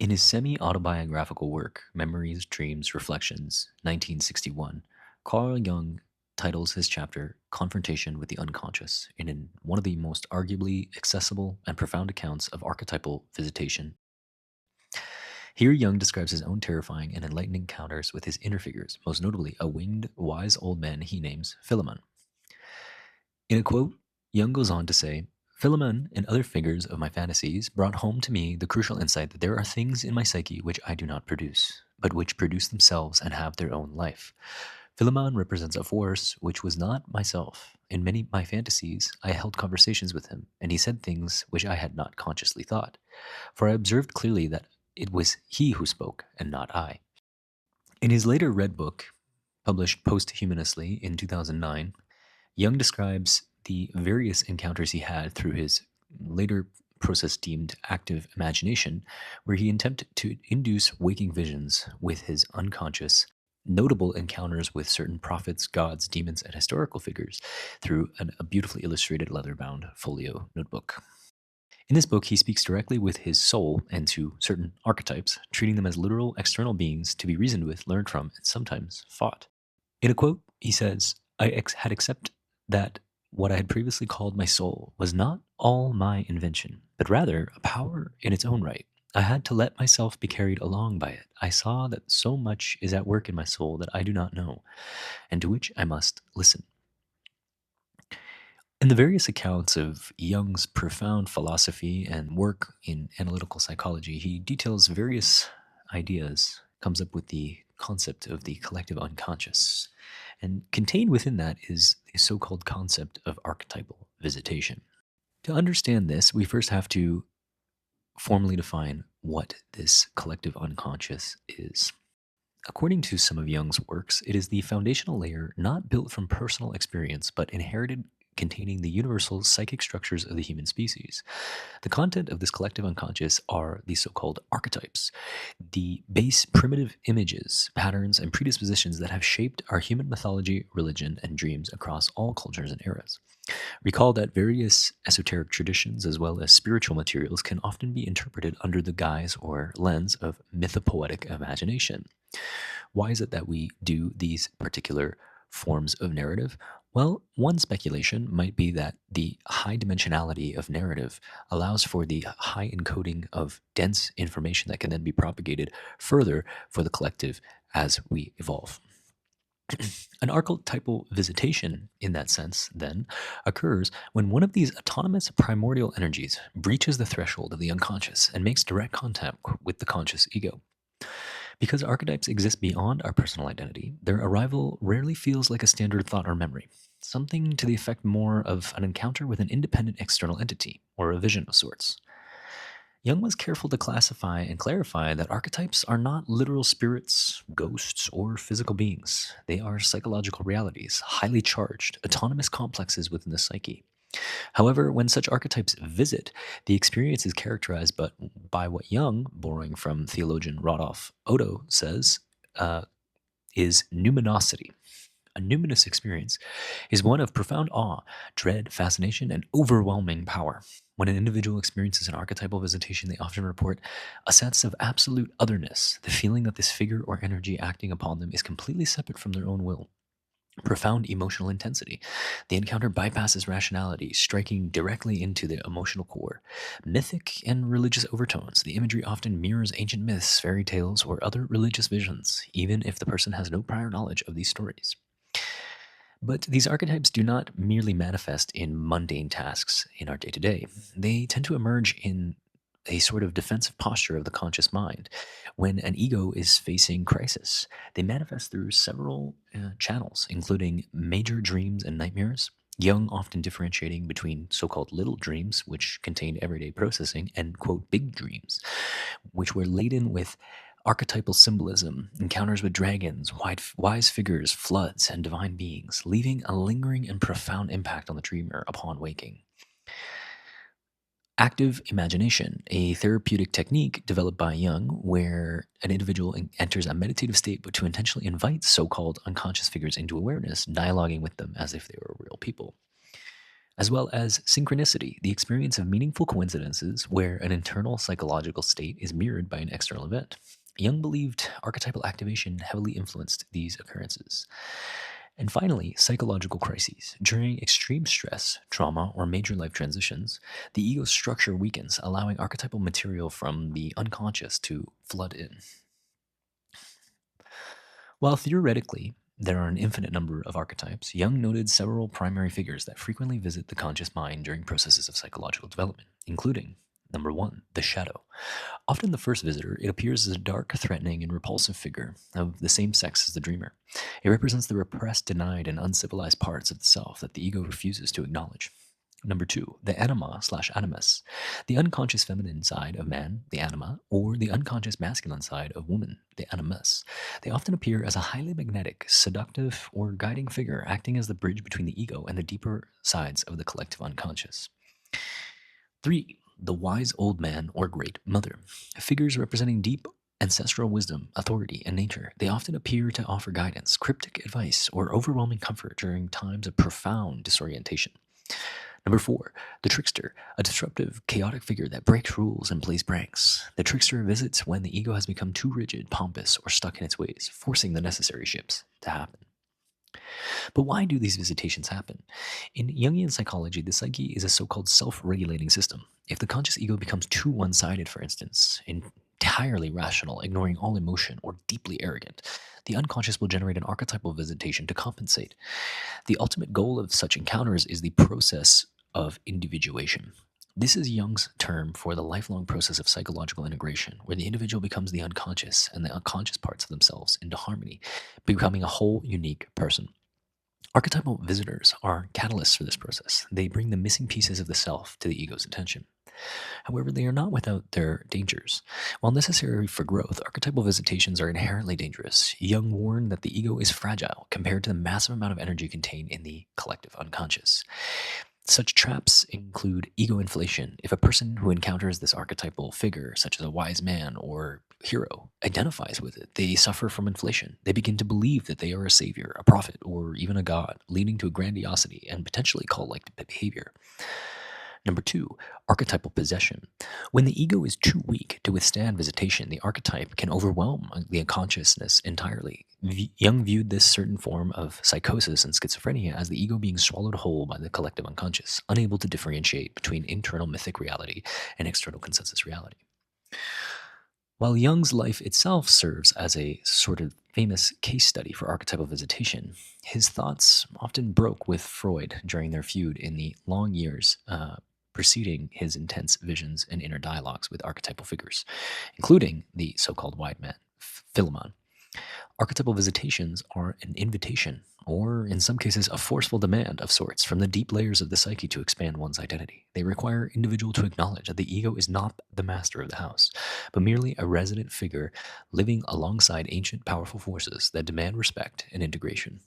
In his semi-autobiographical work, Memories, Dreams, Reflections, 1961, Carl Jung titles his chapter Confrontation with the Unconscious in one of the most arguably accessible and profound accounts of archetypal visitation. Here, Jung describes his own terrifying and enlightening encounters with his inner figures, most notably a winged, wise old man he names Philemon. In a quote, Jung goes on to say, Philemon and other figures of my fantasies brought home to me the crucial insight that there are things in my psyche which I do not produce, but which produce themselves and have their own life. Philemon represents a force which was not myself. In many my fantasies, I held conversations with him, and he said things which I had not consciously thought, for I observed clearly that it was he who spoke and not I. In his later Red Book, published posthumously in 2009, Jung describes the various encounters he had through his later process deemed active imagination, where he attempted to induce waking visions with his unconscious, notable encounters with certain prophets, gods, demons, and historical figures through a beautifully illustrated leather-bound folio notebook. In this book, he speaks directly with his soul and to certain archetypes, treating them as literal external beings to be reasoned with, learned from, and sometimes fought. In a quote, he says, I had accepted that what I had previously called my soul was not all my invention, but rather a power in its own right. I had to let myself be carried along by it. I saw that so much is at work in my soul that I do not know, and to which I must listen. In the various accounts of Jung's profound philosophy and work in analytical psychology, he details various ideas, comes up with the concept of the collective unconscious. And contained within that is the so called concept of archetypal visitation. To understand this, we first have to formally define what this collective unconscious is. According to some of Jung's works, it is the foundational layer not built from personal experience but inherited, containing the universal psychic structures of the human species. The content of this collective unconscious are the so-called archetypes, the base primitive images, patterns, and predispositions that have shaped our human mythology, religion, and dreams across all cultures and eras. Recall that various esoteric traditions as well as spiritual materials can often be interpreted under the guise or lens of mythopoetic imagination. Why is it that we do these particular forms of narrative? Well, one speculation might be that the high dimensionality of narrative allows for the high encoding of dense information that can then be propagated further for the collective as we evolve. An archetypal visitation, in that sense, then, occurs when one of these autonomous primordial energies breaches the threshold of the unconscious and makes direct contact with the conscious ego. Because archetypes exist beyond our personal identity, their arrival rarely feels like a standard thought or memory, something to the effect more of an encounter with an independent external entity, or a vision of sorts. Jung was careful to classify and clarify that archetypes are not literal spirits, ghosts, or physical beings. They are psychological realities, highly charged, autonomous complexes within the psyche. However, when such archetypes visit, the experience is characterized by what Jung, borrowing from theologian Rodolphe Otto, says is numinosity. A numinous experience is one of profound awe, dread, fascination, and overwhelming power. When an individual experiences an archetypal visitation, they often report a sense of absolute otherness, the feeling that this figure or energy acting upon them is completely separate from their own will. Profound emotional intensity. The encounter bypasses rationality, striking directly into the emotional core. Mythic and religious overtones. The imagery often mirrors ancient myths, fairy tales, or other religious visions, even if the person has no prior knowledge of these stories. But these archetypes do not merely manifest in mundane tasks in our day to day. They tend to emerge in a sort of defensive posture of the conscious mind when an ego is facing crisis. They manifest through several channels, including major dreams and nightmares. Jung often differentiating between so called little dreams, which contained everyday processing, and quote, big dreams, which were laden with archetypal symbolism, encounters with dragons, wise figures, floods, and divine beings, leaving a lingering and profound impact on the dreamer upon waking. Active imagination, a therapeutic technique developed by Jung where an individual enters a meditative state but to intentionally invite so called unconscious figures into awareness, dialoguing with them as if they were real people. as well as synchronicity, the experience of meaningful coincidences where an internal psychological state is mirrored by an external event. Jung believed archetypal activation heavily influenced these occurrences. And finally, psychological crises. During extreme stress, trauma, or major life transitions, the ego's structure weakens, allowing archetypal material from the unconscious to flood in. While theoretically there are an infinite number of archetypes, Jung noted several primary figures that frequently visit the conscious mind during processes of psychological development, including number one, the shadow. Often the first visitor, it appears as a dark, threatening, and repulsive figure of the same sex as the dreamer. It represents the repressed, denied, and uncivilized parts of the self that the ego refuses to acknowledge. Number two, the anima slash animus, the unconscious feminine side of man, the anima, or the unconscious masculine side of woman, the animus. They often appear as a highly magnetic, seductive, or guiding figure acting as the bridge between the ego and the deeper sides of the collective unconscious. Three, the wise old man or great mother, figures representing deep ancestral wisdom, authority, and nature. They often appear to offer guidance, cryptic advice, or overwhelming comfort during times of profound disorientation. Number four, the trickster, a disruptive, chaotic figure that breaks rules and plays pranks. The trickster visits when the ego has become too rigid, pompous, or stuck in its ways, forcing the necessary shifts to happen. But why do these visitations happen? In Jungian psychology, the psyche is a so called self regulating system. If the conscious ego becomes too one sided, for instance, entirely rational, ignoring all emotion, or deeply arrogant, the unconscious will generate an archetypal visitation to compensate. The ultimate goal of such encounters is the process of individuation. This is Jung's term for the lifelong process of psychological integration, where the individual becomes the unconscious and the unconscious parts of themselves into harmony, becoming a whole unique person. Archetypal visitors are catalysts for this process. They bring the missing pieces of the self to the ego's attention. However, they are not without their dangers. While necessary for growth, archetypal visitations are inherently dangerous. Jung warned that the ego is fragile compared to the massive amount of energy contained in the collective unconscious. Such traps include ego inflation. If a person who encounters this archetypal figure, such as a wise man or hero, identifies with it, they suffer from inflation. They begin to believe that they are a savior, a prophet, or even a god, leading to grandiosity and potentially cult-like behavior. Number two, archetypal possession. When the ego is too weak to withstand visitation, the archetype can overwhelm the consciousness entirely. Jung viewed this certain form of psychosis and schizophrenia as the ego being swallowed whole by the collective unconscious, unable to differentiate between internal mythic reality and external consensus reality. While Jung's life itself serves as a sort of famous case study for archetypal visitation, his thoughts often broke with Freud during their feud in the long years preceding his intense visions and inner dialogues with archetypal figures, including the so-called wise man, Philemon. Archetypal visitations are an invitation, or in some cases, a forceful demand of sorts from the deep layers of the psyche to expand one's identity. They require individual to acknowledge that the ego is not the master of the house, but merely a resident figure living alongside ancient, powerful forces that demand respect and integration.